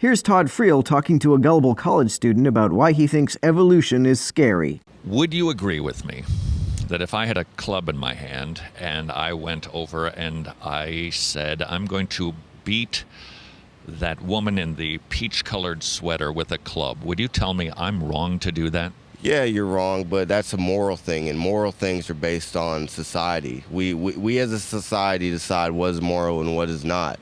Here's Todd Friel talking to a gullible college student about why he thinks evolution is scary. Would you agree with me that if I had a club in my hand and I went over and I said, I'm going to beat that woman in the peach-colored sweater with a club, would you tell me I'm wrong to do that? Yeah, you're wrong, but that's a moral thing, and moral things are based on society. We as a society decide what is moral and what is not.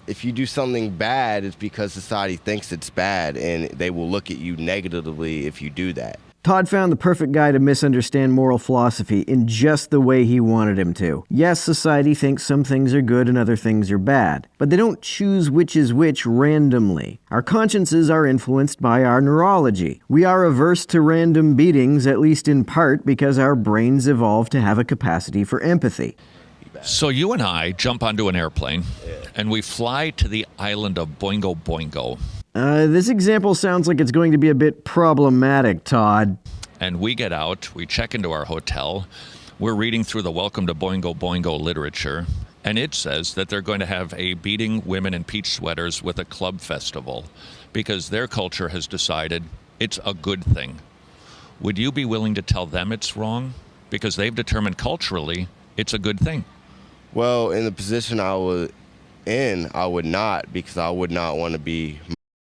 If you do something bad, it's because society thinks it's bad, and they will look at you negatively if you do that. Todd found the perfect guy to misunderstand moral philosophy in just the way he wanted him to. Yes, society thinks some things are good and other things are bad, but they don't choose which is which randomly. Our consciences are influenced by our neurology. We are averse to random beatings, at least in part because our brains evolved to have a capacity for empathy. So you and I jump onto an airplane and we fly to the island of Boingo Boingo. This example sounds like it's going to be a bit problematic, Todd. And we get out, we check into our hotel, we're reading through the Welcome to Boingo Boingo literature, and it says that they're going to have a beating women in peach sweaters with a club festival because their culture has decided it's a good thing. Would you be willing to tell them it's wrong? Because they've determined culturally it's a good thing. Well, in the position I was in, I would not, because I would not want to be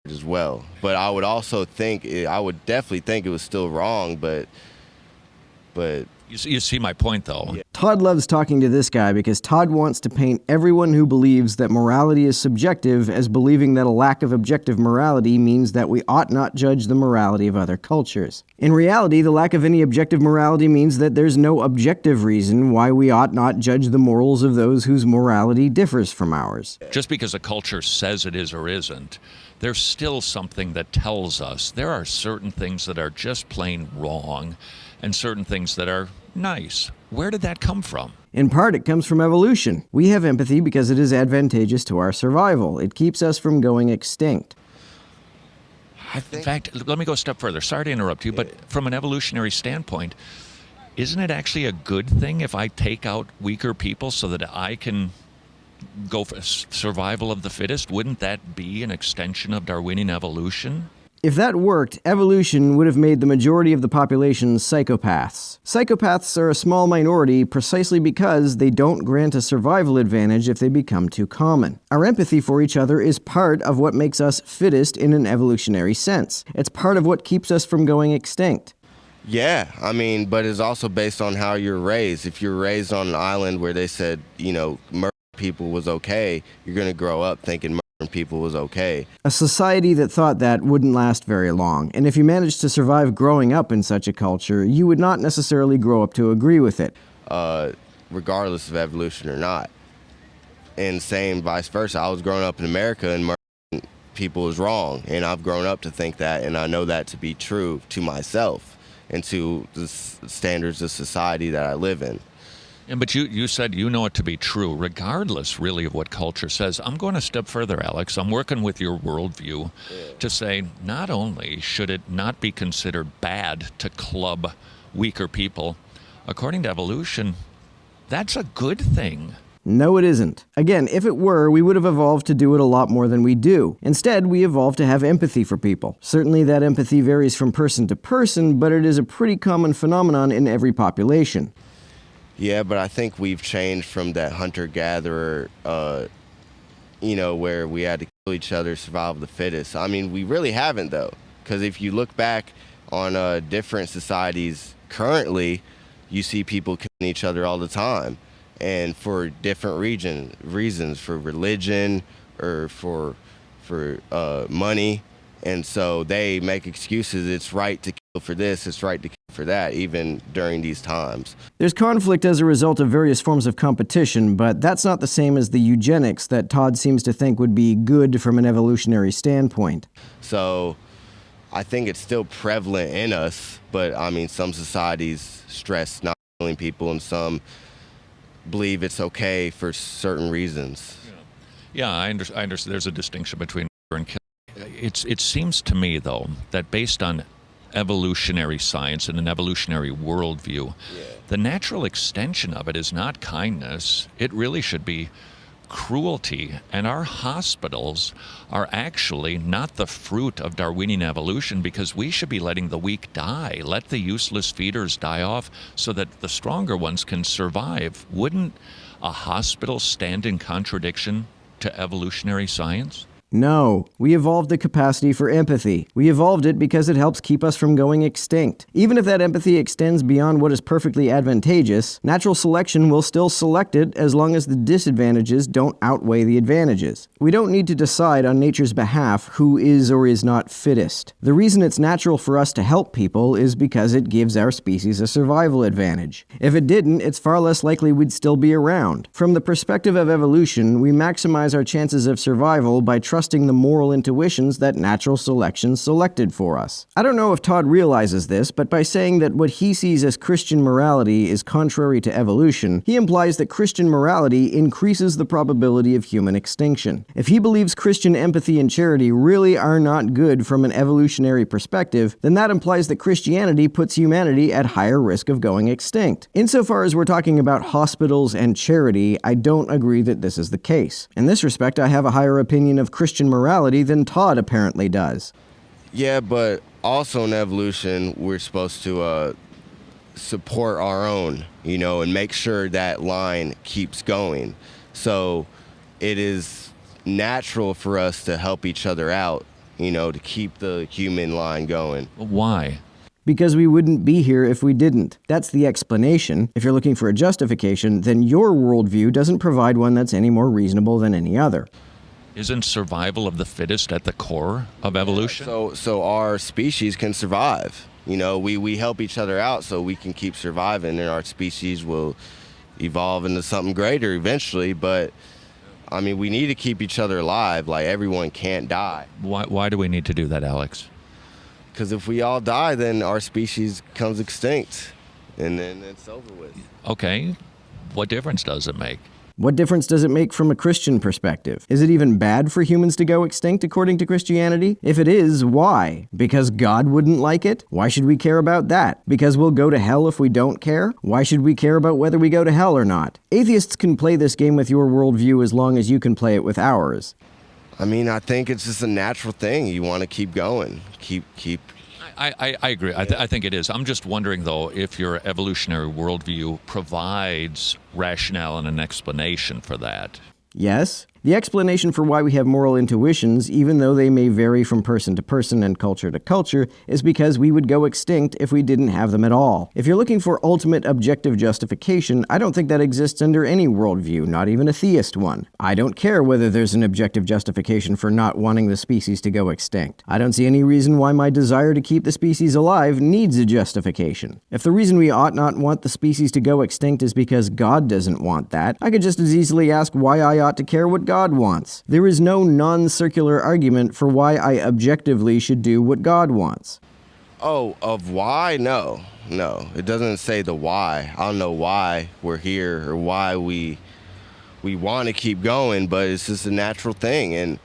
as well. But I would also think, I would definitely think it was still wrong, but You see my point, though. Yeah. Todd loves talking to this guy because Todd wants to paint everyone who believes that morality is subjective as believing that a lack of objective morality means that we ought not judge the morality of other cultures. In reality, the lack of any objective morality means that there's no objective reason why we ought not judge the morals of those whose morality differs from ours. Just because a culture says it is or isn't, there's still something that tells us there are certain things that are just plain wrong and certain things that are nice. Where did that come from? In part, it comes from evolution. We have empathy because it is advantageous to our survival. It keeps us from going extinct. In fact, let me go a step further. Sorry to interrupt you, but from an evolutionary standpoint, isn't it actually a good thing if I take out weaker people so that I can go for survival of the fittest? Wouldn't that be an extension of Darwinian evolution? If that worked, evolution would have made the majority of the population psychopaths. Psychopaths are a small minority precisely because they don't grant a survival advantage if they become too common. Our empathy for each other is part of what makes us fittest in an evolutionary sense. It's part of what keeps us from going extinct. yeah, I mean, but it's also based on how you're raised. If you're raised on an island where they said, murdering people was okay, you're going to grow up thinking murdering people was okay. A society that thought that wouldn't last very long, and if you managed to survive growing up in such a culture, you would not necessarily grow up to agree with it. Regardless of evolution or not. And same vice versa. I was growing up in America and murdering people is wrong, and I've grown up to think that, and I know that to be true to myself and to the standards of society that I live in. And but you said you know it to be true, regardless really of what culture says. I'm going a step further, Alex. I'm working with your worldview to say not only should it not be considered bad to club weaker people, according to evolution, that's a good thing. No, it isn't. Again, if it were, we would have evolved to do it a lot more than we do. Instead, we evolved to have empathy for people. Certainly that empathy varies from person to person, but it is a pretty common phenomenon in every population. Yeah, but I think we've changed from that hunter-gatherer, where we had to kill each other, survival of the fittest. I mean, we really haven't, though, because if you look back on different societies currently, you see people killing each other all the time, and for different reasons, for religion or for money, and so they make excuses. It's right to kill for this, it's right to kill for that, even during these times. There's conflict as a result of various forms of competition, but that's not the same as the eugenics that Todd seems to think would be good from an evolutionary standpoint. So I think it's still prevalent in us, but I mean, some societies stress not killing people and some believe it's okay for certain reasons. Yeah, I understand. There's a distinction between murder and killing. It seems to me, though, that based on evolutionary science and an evolutionary worldview, the natural extension of it is not kindness. It really should be cruelty, and our hospitals are actually not the fruit of Darwinian evolution, because we should be letting the weak die. Let the useless feeders die off so that the stronger ones can survive. Wouldn't a hospital stand in contradiction to evolutionary science? No, we evolved the capacity for empathy. We evolved it because it helps keep us from going extinct. Even if that empathy extends beyond what is perfectly advantageous, natural selection will still select it as long as the disadvantages don't outweigh the advantages. We don't need to decide on nature's behalf who is or is not fittest. The reason it's natural for us to help people is because it gives our species a survival advantage. If it didn't, it's far less likely we'd still be around. From the perspective of evolution, we maximize our chances of survival by trusting the moral intuitions that natural selection selected for us. I don't know if Todd realizes this, but by saying that what he sees as Christian morality is contrary to evolution, he implies that Christian morality increases the probability of human extinction. If he believes Christian empathy and charity really are not good from an evolutionary perspective, then that implies that Christianity puts humanity at higher risk of going extinct. Insofar as we're talking about hospitals and charity, I don't agree that this is the case. In this respect, I have a higher opinion of Christian morality than Todd apparently does. Yeah, but also in evolution, we're supposed to support our own, and make sure that line keeps going. So it is natural for us to help each other out, to keep the human line going. Why? Because we wouldn't be here if we didn't. That's the explanation. If you're looking for a justification, then your worldview doesn't provide one that's any more reasonable than any other. Isn't survival of the fittest at the core of evolution? So our species can survive. We help each other out so we can keep surviving, and our species will evolve into something greater eventually. But we need to keep each other alive. Like, everyone can't die. Why do we need to do that, Alex? Because if we all die, then our species becomes extinct, and then it's over with. Okay, what difference does it make? What difference does it make from a Christian perspective? Is it even bad for humans to go extinct according to Christianity? If it is, why? Because God wouldn't like it? Why should we care about that? Because we'll go to hell if we don't care? Why should we care about whether we go to hell or not? Atheists can play this game with your worldview as long as you can play it with ours. I think it's just a natural thing. You want to keep going. Keep. I agree. I think it is. I'm just wondering, though, if your evolutionary worldview provides rationale and an explanation for that. Yes. The explanation for why we have moral intuitions, even though they may vary from person to person and culture to culture, is because we would go extinct if we didn't have them at all. If you're looking for ultimate objective justification, I don't think that exists under any worldview, not even a theist one. I don't care whether there's an objective justification for not wanting the species to go extinct. I don't see any reason why my desire to keep the species alive needs a justification. If the reason we ought not want the species to go extinct is because God doesn't want that, I could just as easily ask why I ought to care what God wants. There is no non-circular argument for why I objectively should do what God wants. Oh, of why? No. It doesn't say the why. I don't know why we're here or why we want to keep going, but it's just a natural thing.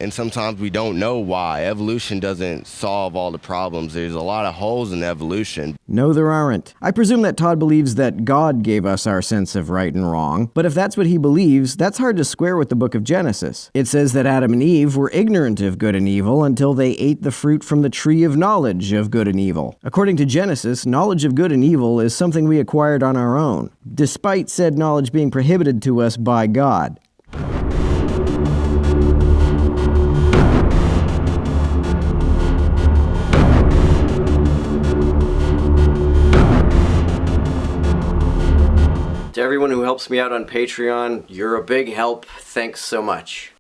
And sometimes we don't know why. Evolution doesn't solve all the problems. There's a lot of holes in evolution. No, there aren't. I presume that Todd believes that God gave us our sense of right and wrong, but if that's what he believes, that's hard to square with the book of Genesis. It says that Adam and Eve were ignorant of good and evil until they ate the fruit from the tree of knowledge of good and evil. According to Genesis, knowledge of good and evil is something we acquired on our own, despite said knowledge being prohibited to us by God. To everyone who helps me out on Patreon, you're a big help. Thanks so much.